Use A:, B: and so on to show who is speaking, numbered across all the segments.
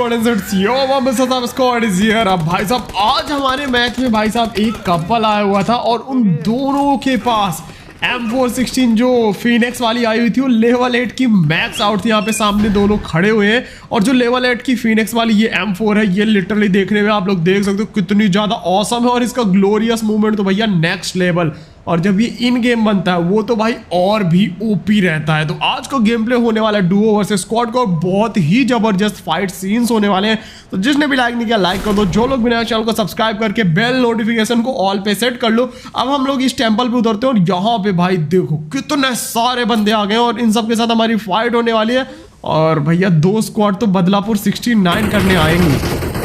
A: Squad inserts yo mister squad is here. अब भाई साहब आज हमारे मैच में भाई साहब एक कपल आया हुआ था और उन दोनों के पास M416 जो फिनिक्स वाली आई हुई थी वो लेवल 8 की मैक्स आउट थी। यहाँ पे सामने दो लोग खड़े हुए हैं और जो लेवल 8 की फिनिक्स वाली ये M4 है ये लिटरली देखने में आप लोग देख सकते हो कितनी ज्यादा ऑसम है और इसका ग्लोरियस मूवमेंट तो भैया नेक्स्ट लेवल। और जब ये इन गेम बनता है वो तो भाई और भी ओपी रहता है। तो आज का गेम प्ले होने वाला है डुओ वर्सेस स्क्वाड का, बहुत ही जबरदस्त फाइट सीन्स होने वाले हैं। तो जिसने भी लाइक नहीं किया लाइक कर दो, जो लोग भी नए चैनल को सब्सक्राइब करके बेल नोटिफिकेशन को ऑल पे सेट कर लो। अब हम लोग इस टेंपल पे उतरते हैं और यहाँ पे भाई देखो कितने सारे बंदे आ गए और इन सब के साथ हमारी फाइट होने वाली है। और भैया दो स्क्वाड तो बदलापुर 69 करने आएंगे।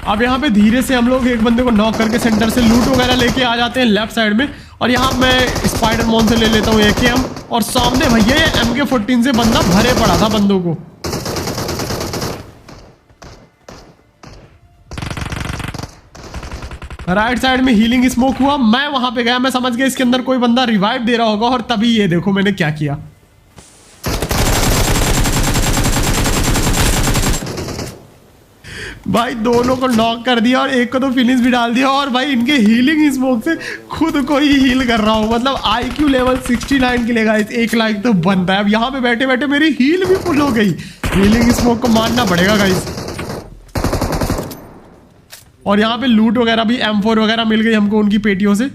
A: अब यहाँ पे धीरे से हम लोग एक बंदे को नॉक करके सेंटर से लूट वगैरह लेके आ जाते हैं लेफ्ट साइड में। और यहाँ मैं स्पाइडर मॉन से ले लेता हूँ AKM और सामने भैया ये MK14 से बंदा भरे पड़ा था बंदों को। राइट साइड में हीलिंग स्मोक हुआ, मैं वहां पे गया, मैं समझ गया इसके अंदर कोई बंदा रिवाइव दे रहा होगा और तभी ये देखो मैंने क्या किया। भाई दोनों को नॉक कर दिया और एक को तो फिनिश भी डाल दिया और भाई इनके हीलिंग स्मोक से खुद को ही हील कर रहा हूँ। मतलब IQ लेवल 69 के लिए गाइस 1 लाख तो बनता है। अब यहाँ पे बैठे बैठे मेरी हील भी फुल हो गई। हीलिंग स्मोक को मानना पड़ेगा गाइस। और यहाँ पे लूट वगैरह भी M4 वगैरह मिल गई हमको उनकी पेटियों से।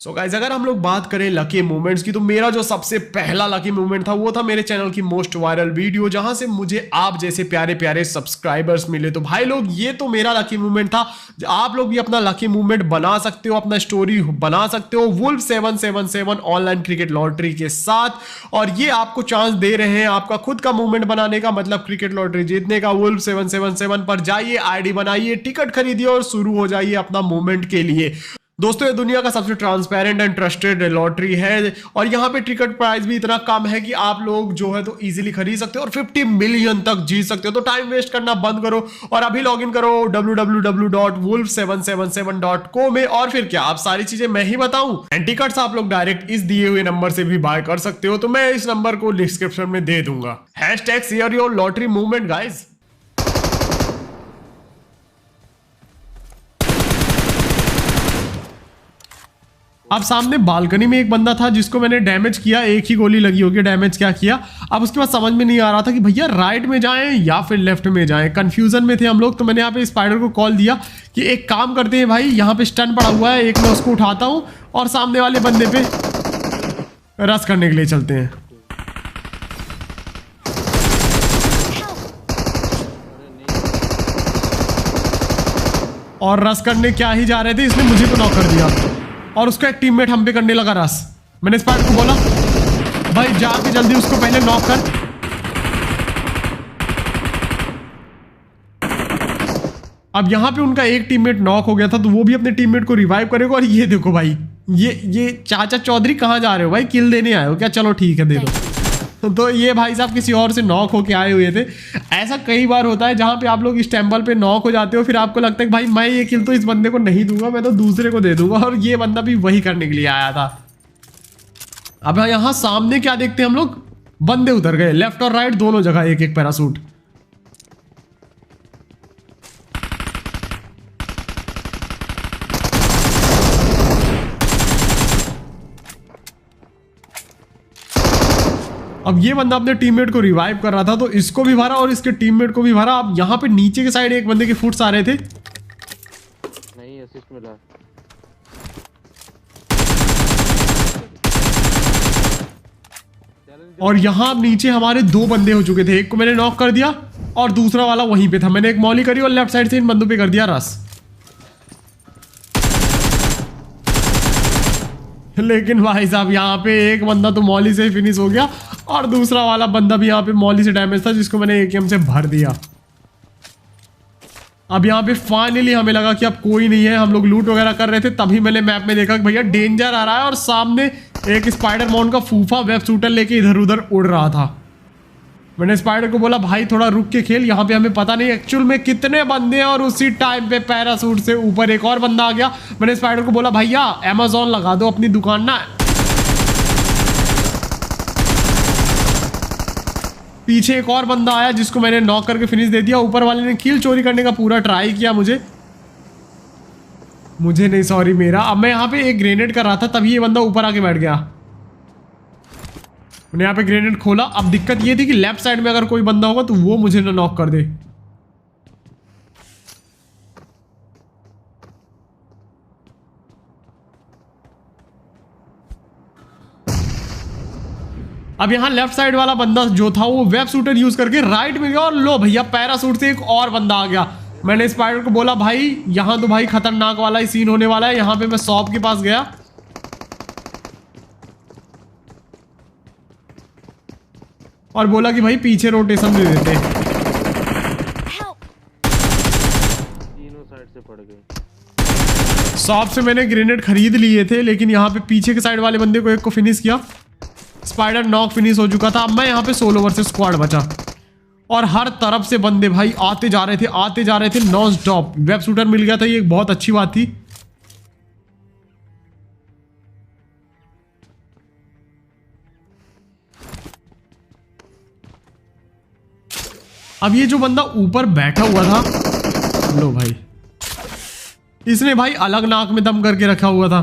A: सो गाइस अगर हम लोग बात करें लकी मूवमेंट्स की तो मेरा जो सबसे पहला लकी मूवमेंट था वो था मेरे चैनल की मोस्ट वायरल वीडियो जहां से मुझे आप जैसे प्यारे प्यारे सब्सक्राइबर्स मिले। तो भाई लोग ये तो मेरा लकी मूवमेंट था। आप लोग भी अपना लकी मूवमेंट बना सकते हो, अपना स्टोरी बना सकते हो वुल्फ 777 ऑनलाइन क्रिकेट लॉटरी के साथ। और ये आपको चांस दे रहे हैं आपका खुद का मूवमेंट बनाने का, मतलब क्रिकेट लॉटरी जीतने का। वुल्फ 777 पर जाइए, ID बनाइए, टिकट खरीदिए और शुरू हो जाइए अपना मूवमेंट के लिए। दोस्तों ये दुनिया का सबसे ट्रांसपेरेंट एंड ट्रस्टेड लॉटरी है और यहाँ पे टिकट प्राइस भी इतना कम है कि आप लोग जो है तो इजीली खरीद सकते हो और 50 मिलियन तक जीत सकते हो। तो टाइम वेस्ट करना बंद करो और अभी लॉग इन करो www.wolf777.co में। और फिर क्या आप सारी चीजें मैं ही बताऊं। एंड टिकट्स आप लोग डायरेक्ट इस दिए हुए नंबर से भी बाय कर सकते हो, तो मैं इस नंबर को डिस्क्रिप्शन में दे दूंगा। #Share your lottery movement guys. अब सामने बालकनी में एक बंदा था जिसको मैंने डैमेज किया, एक ही गोली लगी होगी, डैमेज क्या किया। अब उसके बाद समझ में नहीं आ रहा था कि भैया राइट में जाएं या फिर लेफ्ट में जाएं, कंफ्यूजन में थे हम लोग। तो मैंने यहाँ पे स्पाइडर को कॉल दिया कि एक काम करते हैं भाई, यहाँ पे स्टन पड़ा हुआ है, एक मैं उसको उठाता हूँ और सामने वाले बंदे पे रश करने के लिए चलते हैं। और रश करने क्या ही जा रहे थे, इसने मुझे तो नॉक कर दिया और उसका एक टीममेट हम पे करने लगा रस। मैंने स्पाइडर को बोला भाई जाके जल्दी उसको पहले नॉक कर। अब यहाँ पे उनका एक टीममेट नॉक हो गया था तो वो भी अपने टीममेट को रिवाइव करेगा। और ये देखो भाई ये चाचा चौधरी कहाँ जा रहे हो भाई, किल देने आए हो क्या? चलो ठीक है दे दो। तो ये भाई साहब किसी और से नॉक होके आए हुए थे। ऐसा कई बार होता है जहां पे आप लोग इस टेंपल पे नॉक हो जाते हो, फिर आपको लगता है कि भाई मैं ये किल तो इस बंदे को नहीं दूंगा, मैं तो दूसरे को दे दूंगा। और ये बंदा भी वही करने के लिए आया था। अब यहाँ सामने क्या देखते हैं हम लोग, बंदे उतर गए लेफ्ट और राइट दोनों जगह एक एक पैरासूट। अब ये बंदा अपने टीममेट को रिवाइव कर रहा था तो इसको भी भरा और इसके टीममेट को भी भरा। अब यहाँ पे नीचे के साइड एक बंदे के फुट्स आ रहे थे।
B: नहीं असिस्ट मिला।
A: और यहाँ नीचे हमारे दो बंदे हो चुके थे, एक को मैंने नॉक कर दिया और दूसरा वाला वहीं पे था। मैंने एक मॉली करी और लेफ्ट साइड से इन बंदों पे कर दिया रस। लेकिन भाई साहब यहाँ पे एक बंदा तो मॉली से फिनिश हो गया और दूसरा वाला बंदा भी यहाँ पे मॉली से डैमेज था जिसको मैंने AKM से भर दिया। अब यहाँ पे फाइनली हमें लगा कि अब कोई नहीं है, हम लोग लूट वगैरह कर रहे थे, तभी मैंने मैप में देखा कि भैया डेंजर आ रहा है और सामने एक स्पाइडर मॉन का फूफा वेब शूटर लेके इधर उधर उड़ रहा था। मैंने स्पाइडर को बोला भाई थोड़ा रुक के खेल, यहाँ पे हमें पता नहीं एक्चुअल में कितने बंदे हैं, और उसी टाइम पे पैरासूट से ऊपर एक और बंदा आ गया। मैंने स्पाइडर को बोला भैया अमेज़न लगा दो अपनी दुकान ना। पीछे एक और बंदा आया जिसको मैंने नॉक करके फिनिश दे दिया। ऊपर वाले ने किल चोरी करने का पूरा ट्राई किया मुझे नहीं, सॉरी मेरा। अब मैं यहाँ पे एक ग्रेनेड कर रहा था तभी ये बंदा ऊपर आके बैठ गया। मैंने यहाँ पे ग्रेनेड खोला। अब दिक्कत ये थी कि लेफ्ट साइड में अगर कोई बंदा होगा तो वो मुझे ना नॉक कर दे। अब यहाँ लेफ्ट साइड वाला बंदा जो था वो वेब शूटर यूज करके राइट में गया और लो भैया पैरासूट से एक और बंदा आ गया। मैंने स्पाइडर को बोला भाई यहाँ तो भाई खतरनाक वाला ही सीन होने वाला है। यहाँ पे मैं शॉप के पास गया और बोला कि भाई पीछे रोटेशन दे देते।
B: तीनों साइड से पड़ गए।
A: शॉप से मैंने ग्रेनेड खरीद लिए थे, लेकिन यहाँ पे पीछे के साइड वाले बंदे को एक को फिनिश किया। स्पाइडर नॉक फिनिश हो चुका था। अब मैं यहाँ पे सोलो वर्सेस स्क्वाड बचा और हर तरफ से बंदे भाई आते जा रहे थे नॉन स्टॉप। वेब शूटर मिल गया था, ये एक बहुत अच्छी बात थी। अब ये जो बंदा ऊपर बैठा हुआ था, लो भाई इसने भाई अलग नाक में दम करके रखा हुआ था।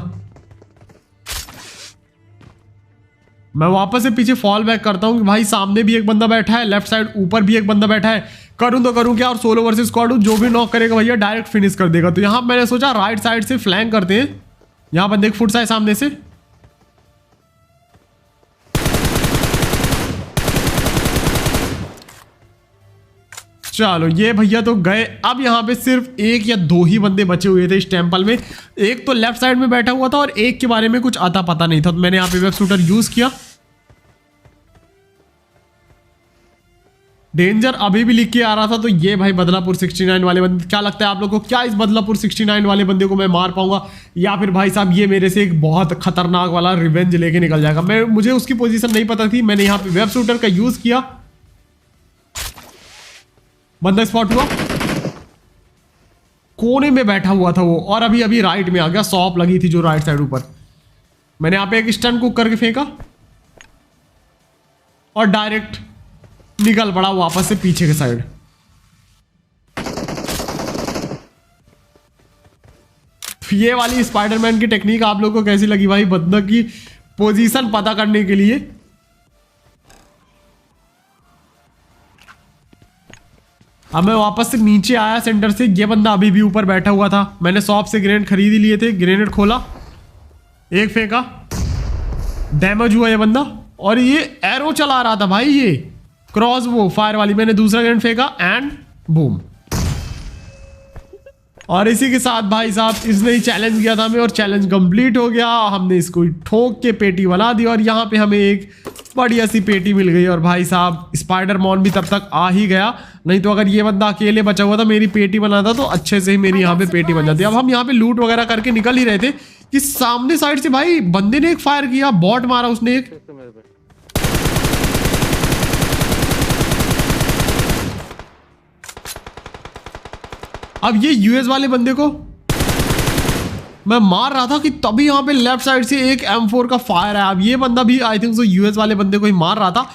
A: मैं वापस से पीछे फॉल बैक करता हूँ कि भाई सामने भी एक बंदा बैठा है, लेफ्ट साइड ऊपर भी एक बंदा बैठा है। करूँ तो करूँ क्या, और सोलो वर्सेस स्क्वाड जो भी नॉक करेगा भैया डायरेक्ट फिनिश कर देगा। तो यहाँ मैंने सोचा राइट साइड से फ्लैंक करते हैं। यहाँ बंदे एक फुट सा है सामने से। चलो ये भैया तो गए। अब यहाँ पे सिर्फ एक या दो ही बंदे बचे हुए थे इस टेम्पल में। एक तो लेफ्ट साइड में बैठा हुआ था और एक के बारे में कुछ आता पता नहीं था, तो मैंने यहाँ पे वेब शूटर यूज किया। डेंजर अभी भी लिख के आ रहा था। तो ये भाई बदलापुर 69 वाले बंदे, क्या लगता है आप लोगों को, क्या इस बदलापुर 69 वाले बंदे को मैं मार पाऊंगा, या फिर भाई साहब ये मेरे से एक बहुत खतरनाक वाला रिवेंज लेके निकल जाएगा। मुझे उसकी पोजीशन नहीं पता थी, मैंने यहाँ पे वेब शूटर का यूज किया। बंदा स्पॉट हुआ, कोने में बैठा हुआ था वो, और अभी अभी राइट में आ गया। शॉप लगी थी जो राइट साइड ऊपर। मैंने यहाँ पे एक स्टन कुक करके फेंका और डायरेक्ट निकल पड़ा वापस से पीछे के साइड। ये वाली स्पाइडरमैन की टेक्निक आप लोगों को कैसी लगी भाई, बंदे की पोजीशन पता करने के लिए। अब मैं वापस से नीचे आया सेंटर से। ये बंदा अभी भी ऊपर बैठा हुआ था। मैंने शॉप से ग्रेनेड खरीद ही लिए थे। ग्रेनेड खोला, एक फेंका, डैमेज हुआ ये बंदा, और ये एरो चला रहा था भाई, ये क्रॉस वो फायर वाली। मैंने दूसरा ग्रेनेड फेंका एंड बूम। और इसी के साथ भाई साहब इसने ही चैलेंज किया था हमें, और चैलेंज कंप्लीट हो गया। हमने इसको ठोक के पेटी बना दी और यहाँ पे हमें एक बढ़िया सी पेटी मिल गई। और भाई साहब स्पाइडर मॉन भी तब तक आ ही गया, नहीं तो अगर ये बंदा अकेले बचा हुआ था मेरी पेटी बनाता तो अच्छे से ही मेरी यहाँ पे पेटी बन जाती। अब हम यहाँ पे लूट वगैरह करके निकल ही रहे थे कि सामने साइड से भाई बंदे ने एक फायर किया, बॉट मारा उसने एक। अब ये यूएस वाले बंदे को मैं मार रहा था कि तभी यहाँ पे लेफ्ट साइड से एक M4 का फायर है। अब ये बंदा भी आई थिंक सो यूएस वाले बंदे को ही मार रहा था।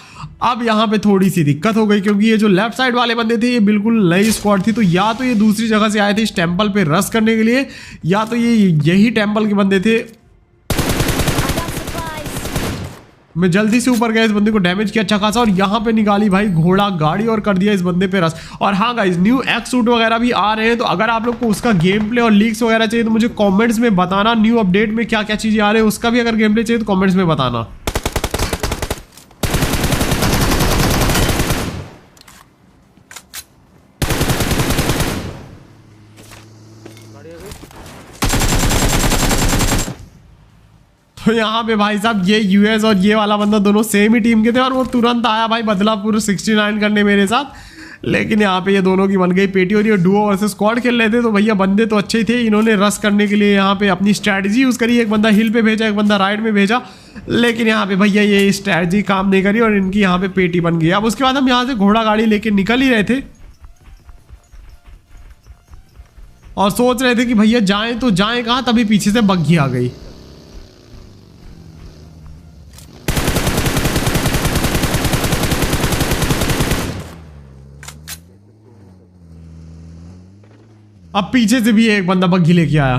A: अब यहाँ पे थोड़ी सी दिक्कत हो गई क्योंकि ये जो लेफ्ट साइड वाले बंदे थे ये बिल्कुल नई स्क्वाड थी। तो या तो ये दूसरी जगह से आए थे इस टेम्पल पे रश करने के लिए, या तो ये यही टेम्पल के बंदे थे। मैं जल्दी से ऊपर गया, इस बंदे को डैमेज किया अच्छा खासा, और यहाँ पे निकाली भाई घोड़ा गाड़ी और कर दिया इस बंदे पे रश। और हाँ गाइस, न्यू एक्स सूट वगैरह भी आ रहे हैं, तो अगर आप लोग को उसका गेम प्ले और लीक्स वगैरह चाहिए तो मुझे कमेंट्स में बताना। न्यू अपडेट में क्या क्या चीजें आ रही है उसका भी अगर गेम प्ले चाहिए तो कमेंट्स में बताना। तो यहाँ पे भाई साहब ये यूएस और ये वाला बंदा दोनों सेम ही टीम के थे, और वो तुरंत आया भाई बदलापुर 69 करने मेरे साथ। लेकिन यहाँ पे ये दोनों की बन गई पेटी और ये डुओ वर्सेस स्क्वाड खेल रहे थे। तो भैया बंदे तो अच्छे ही थे, इन्होंने रश करने के लिए यहाँ पे अपनी स्ट्रैटेजी यूज़ करी। एक बंदा हिल पे भेजा, एक बंदा राइड में भेजा, लेकिन यहाँ पे भैया ये स्ट्रैटेजी काम नहीं करी और इनकी यहाँ पे पेटी बन गई। अब उसके बाद हम यहाँ से घोड़ा गाड़ी लेके निकल ही रहे थे और सोच रहे थे कि भैया जाएं तो जाएं कहाँ, तभी पीछे से बग्घी आ गई। अब पीछे से भी एक बंदा बग्घी लेके आया।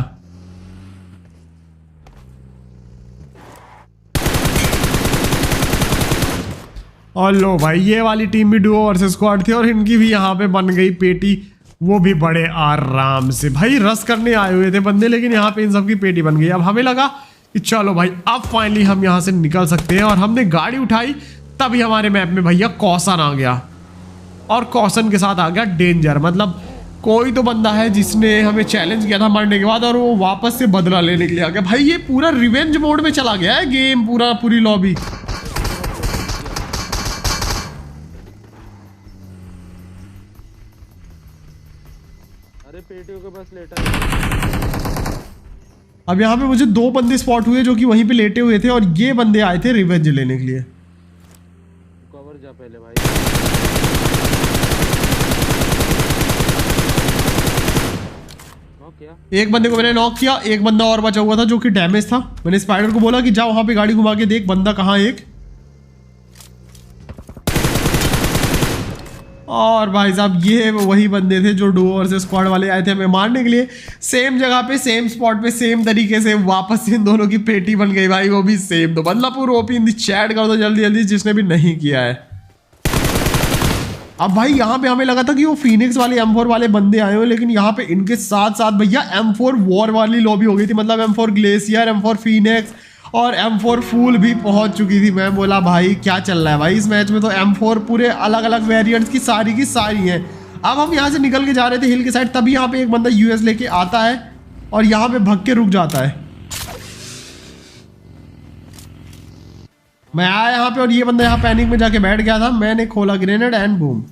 A: और लो भाई ये वाली टीम भी डुओ वर्सेस स्क्वाड थी और इनकी भी यहाँ पे बन गई पेटी, वो भी बड़े आराम से। भाई रस करने आए हुए थे बंदे, लेकिन यहाँ पे इन सब की पेटी बन गई। अब हमें लगा कि चलो भाई अब फाइनली हम यहाँ से निकल सकते हैं, और हमने गाड़ी उठाई तभी हमारे मैप में भैया कॉशन आ गया, और कॉशन के साथ आ गया डेंजर। मतलब कोई तो बंदा है जिसने हमें चैलेंज किया था मरने के बाद, और वो वापस से बदला लेने के लिए आ गया। भाई ये पूरा रिवेंज मोड में चला गया है गेम, पूरी लॉबी।
B: अरे पेटियों के पास लेटा है।
A: अब यहाँ पे मुझे 2 बंदे स्पॉट हुए जो कि वहीं पे लेटे हुए थे, और ये बंदे आए थे रिवेंज लेने के लिए।
B: कवर जा पहले भाई। क्या?
A: एक बंदे को मैंने नॉक किया, एक बंदा और बचा हुआ था जो कि डैमेज था। मैंने स्पाइडर को बोला कि जा वहां पे गाड़ी घुमा के देख बंदा कहाँ है एक। और भाई साहब ये वही बंदे थे जो डुओ वर्सेस स्क्वाड वाले आए थे हमें मारने के लिए। सेम जगह पे, सेम स्पॉट पे, सेम तरीके से वापस से इन दोनों की पेटी बन गई भाई, वो भी सेम। तो Badlapur OP in the chat कर दो जल्दी जल्दी जिसने भी नहीं किया है। अब भाई यहाँ पे हमें लगा था कि वो फीनिक्स वाले M4 वाले बंदे आए हुए, लेकिन यहाँ पे इनके साथ साथ भैया M4 वॉर वाली लॉबी हो गई थी। मतलब M4 ग्लेशियर, M4 फीनिक्स और M4 फूल भी पहुंच चुकी थी। मैं बोला भाई क्या चल रहा है भाई इस मैच में, तो M4 पूरे अलग अलग वेरिएंट्स की सारी हैं। अब हम यहाँ से निकल के जा रहे थे हिल के साइड, तभी यहाँ पे एक बंदा US लेके आता है और यहाँ पे भग के रुक जाता है। मैं आया यहाँ पे और ये बंदा यहाँ पैनिक में जाके बैठ गया था। मैंने खोला ग्रेनेड एंड बूम।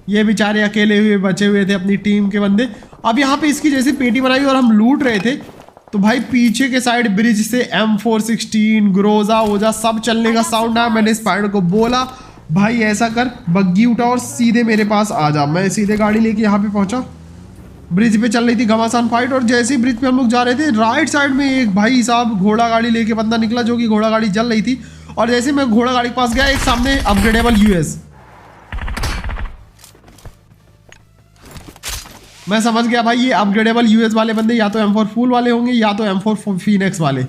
A: ये बेचारे अकेले हुए बचे हुए थे अपनी टीम के बंदे। अब यहाँ पे इसकी जैसी पेटी बनाई और हम लूट रहे थे, तो भाई पीछे के साइड ब्रिज से M416 ग्रोजा ओजा सब चलने का साउंड आया। मैंने स्पाइडर को बोला भाई ऐसा कर, बग्गी उठा और सीधे मेरे पास आ जा। मैं सीधे गाड़ी लेके यहाँ पे पहुंचा। ब्रिज पे चल रही थी घमासान फाइट, और जैसे ही ब्रिज पे हम लोग जा रहे थे, राइट साइड में एक भाई साहब घोड़ा गाड़ी लेके बंदा निकला जो कि घोड़ा गाड़ी जल रही थी। और जैसे मैं घोड़ा गाड़ी के पास गया, एक सामने अपग्रेडेबल US। मैं समझ गया भाई ये अपग्रेडेबल US वाले बंदे या तो M4 फूल वाले होंगे या तो M4 फीनिक्स वाले।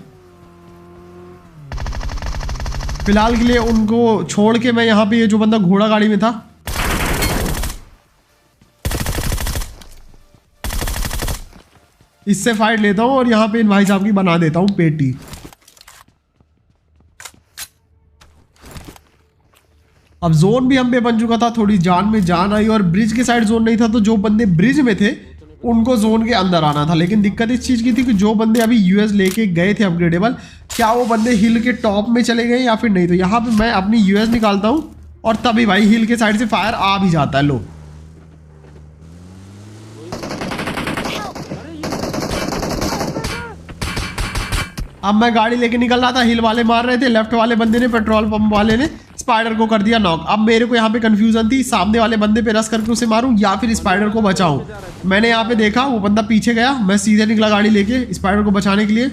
A: फिलहाल के लिए उनको छोड़ के मैं यहाँ पे ये जो बंदा घोड़ा गाड़ी में था, इससे फाइट लेता हूँ और यहाँ पे इन भाई साहब की बना देता हूँ पेटी। अब जोन भी हम पे बन चुका था, थोड़ी जान में जान आई, और ब्रिज के साइड जोन नहीं था, तो जो बंदे ब्रिज में थे उनको जोन के अंदर आना था। लेकिन दिक्कत इस चीज़ की थी कि जो बंदे अभी US लेके गए थे अपग्रेडेबल, क्या वो बंदे हिल के टॉप में चले गए या फिर नहीं। तो यहाँ पे मैं अपनी US निकालता हूँ और तभी भाई हिल के साइड से फायर आ भी जाता है। लो अब मैं गाड़ी लेके निकल रहा था, हिल वाले मार रहे थे, लेफ्ट वाले बंदे ने, पेट्रोल पंप वाले ने स्पाइडर को कर दिया नॉक। अब मेरे को यहाँ पे कंफ्यूजन थी, सामने वाले बंदे पे रस करके उसे मारूं या फिर स्पाइडर को बचाऊं। मैंने यहाँ पे देखा वो बंदा पीछे गया, मैं सीधे निकला गाड़ी लेके स्पाइडर को बचाने के लिए।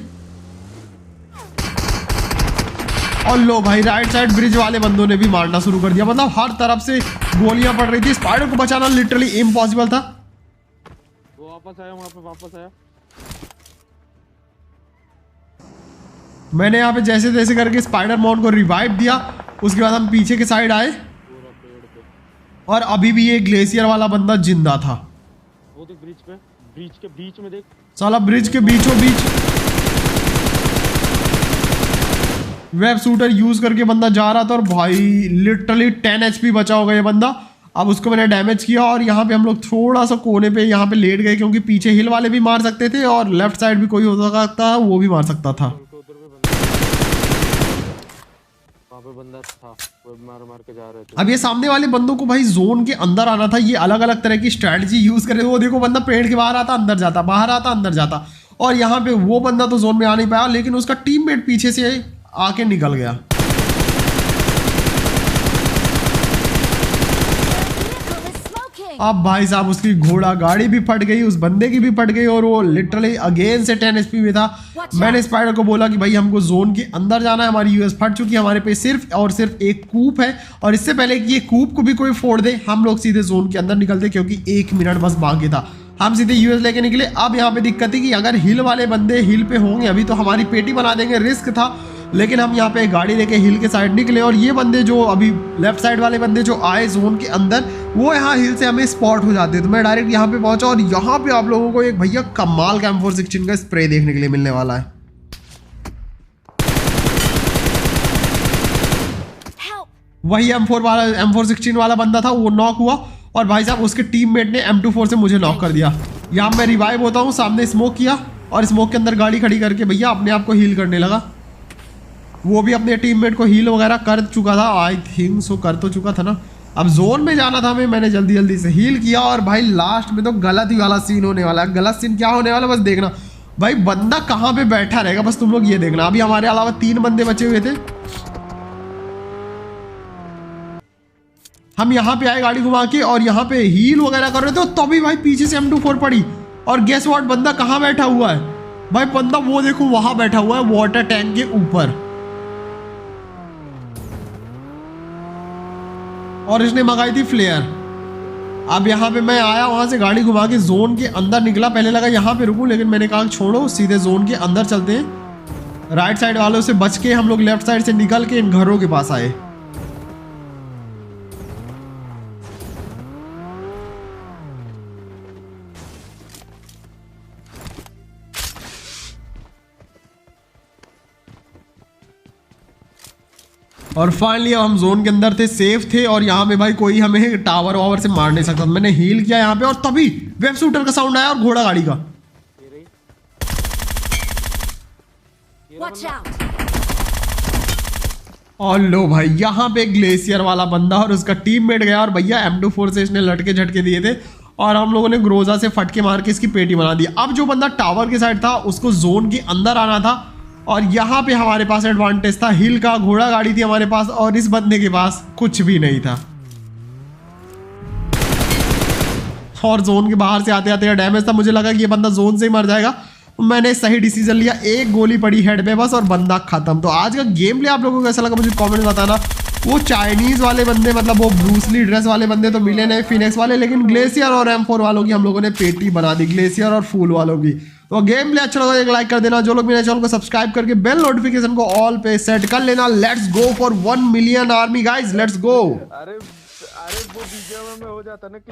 A: और लो भाई राइट साइड ब्रिज वाले बंदों ने भी मारना शुरू कर दिया। मतलब हर तरफ से गोलियां पड़ रही थी, स्पाइडर को बचाना लिटरली इम्पॉसिबल था।
B: वो वापस आया, वहां पे वापस आया।
A: मैंने यहाँ पे जैसे तैसे करके स्पाइडर मॉन को रिवाइव दिया। उसके बाद हम पीछे के साइड आए और अभी भी ये ग्लेशियर वाला बंदा जिंदा था।
B: वो देख ब्रिज पे, ब्रिज के बीच में देख
A: साला, ब्रिज के बीचों बीच वेब शूटर यूज करके बंदा जा रहा था, और भाई लिटरली 10 HP बचा होगा ये बंदा। अब उसको मैंने डैमेज किया और यहाँ पे हम लोग थोड़ा सा कोने पे यहाँ पे लेट गए, क्योंकि पीछे हिल वाले भी मार सकते थे और लेफ्ट साइड भी कोई हो सकता था, वो भी मार सकता था।
B: वहाँ पे बंदा था, वो मार मार के जा रहे थे।
A: अब ये सामने वाले बंदों को भाई जोन के अंदर आना था, ये अलग अलग तरह की स्ट्रेटजी यूज करे। वो देखो बंदा पेड़ के बाहर आता अंदर जाता, बाहर आता अंदर जाता, और यहाँ पे वो बंदा तो जोन में आ नहीं पाया, लेकिन उसका टीममेट पीछे से आके निकल गया। अब भाई साहब उसकी घोड़ा गाड़ी भी फट गई, उस बंदे की भी फट गई, और वो लिटरली अगेन से 10 HP में था। मैंने स्पाइडर को बोला कि भाई हमको जोन के अंदर जाना है, हमारी यूएस फट चुकी है, हमारे पे सिर्फ और सिर्फ एक कूप है, और इससे पहले कि ये कूप को भी कोई फोड़ दे हम लोग सीधे जोन के अंदर निकलते, क्योंकि 1 मिनट बस बाकी था। हम सीधे यूएस लेके निकले। अब यहाँ पे दिक्कत थी कि अगर हिल वाले बंदे हिल पे होंगे अभी तो हमारी पेटी बना देंगे, रिस्क था। लेकिन हम यहाँ पे गाड़ी लेके हिल के साइड निकले, और ये बंदे जो अभी लेफ्ट साइड वाले बंदे जो आए जोन के अंदर, वो यहाँ हिल से हमें स्पॉट हो जाते। तो मैं डायरेक्ट यहाँ पे पहुंचा, और यहाँ पे आप लोगों को एक भैया कमाल का M416 का स्प्रे देखने के लिए मिलने वाला है। वही M416 वाला बंदा था, वो नॉक हुआ, और भाई साहब उसके टीममेट ने M24 से मुझे नॉक कर दिया। यहाँ मैं रिवाइव होता हूँ, सामने स्मोक किया, और स्मोक के अंदर गाड़ी खड़ी करके भैया अपने आप को हील करने लगा। वो भी अपने टीममेट को हील वगैरह कर चुका था, आई थिंक सो कर तो चुका था ना। अब जोन में जाना था मैंने जल्दी जल्दी से हील किया, और भाई लास्ट में तो गलत ही वाला सीन होने वाला है। गलत सीन क्या होने वाला बस देखना भाई, बंदा कहाँ पे बैठा रहेगा बस तुम लोग ये देखना। अभी हमारे अलावा 3 बंदे बचे हुए थे। हम यहाँ पे आए गाड़ी घुमा के, और यहाँ पे हील वगैरह कर रहे थे, तभी भाई पीछे से M24 पड़ी, और गेस व्हाट बंदा कहाँ बैठा हुआ है भाई, बंदा वो देखो वहां बैठा हुआ है वाटर टैंक के ऊपर, और इसने मंगाई थी फ्लेयर। अब यहाँ पे मैं आया, वहां से गाड़ी घुमा के जोन के अंदर निकला। पहले लगा यहाँ पे रुकूं, लेकिन मैंने कहा छोड़ो सीधे जोन के अंदर चलते हैं। राइट साइड वालों से बच के हम लोग लेफ्ट साइड से निकल के इन घरों के पास आए। और फाइनली अब हम जोन के अंदर थे, सेफ थे, और यहाँ पे भाई कोई हमें टावर वावर से मार नहीं सकता। मैंने हील किया यहाँ पे, और तभी वेब शूटर का साउंड आया और घोड़ा गाड़ी का। और लो भाई यहाँ पे ग्लेशियर वाला बंदा और उसका टीममेट गया, और भैया M24 से इसने लटके झटके दिए थे, और हम लोगों ने ग्रोजा से फटके मार के इसकी पेटी बना दी। अब जो बंदा टावर के साइड था उसको जोन के अंदर आना था, और यहाँ पे हमारे पास एडवांटेज था हिल का, घोड़ा गाड़ी थी हमारे पास, और इस बंदे के पास कुछ भी नहीं था। और जोन के बाहर से आते आते डैमेज था, मुझे लगा कि ये बंदा जोन से ही मर जाएगा। मैंने सही डिसीजन लिया, एक गोली पड़ी हेड पे बस, और बंदा खत्म। तो आज का गेम प्ले आप लोगों को कैसा लगा मुझे कमेंट में बताना। वो चाइनीज वाले बंदे, मतलब वो ब्रूसली ड्रेस वाले बंदे तो मिले नहीं, फिनिक्स वाले, लेकिन ग्लेशियर और M4 वालों की हम लोगों ने पेटी बना दी, ग्लेशियर और फूल वालों की। तो गेम प्ले अच्छा लगा एक लाइक कर देना, जो लोग मेरे चैनल को सब्सक्राइब करके बेल नोटिफिकेशन को ऑल पे सेट कर लेना। Let's go for 1 million army guys, let's go.
B: अरे वो बीजे में हो जाता ना कि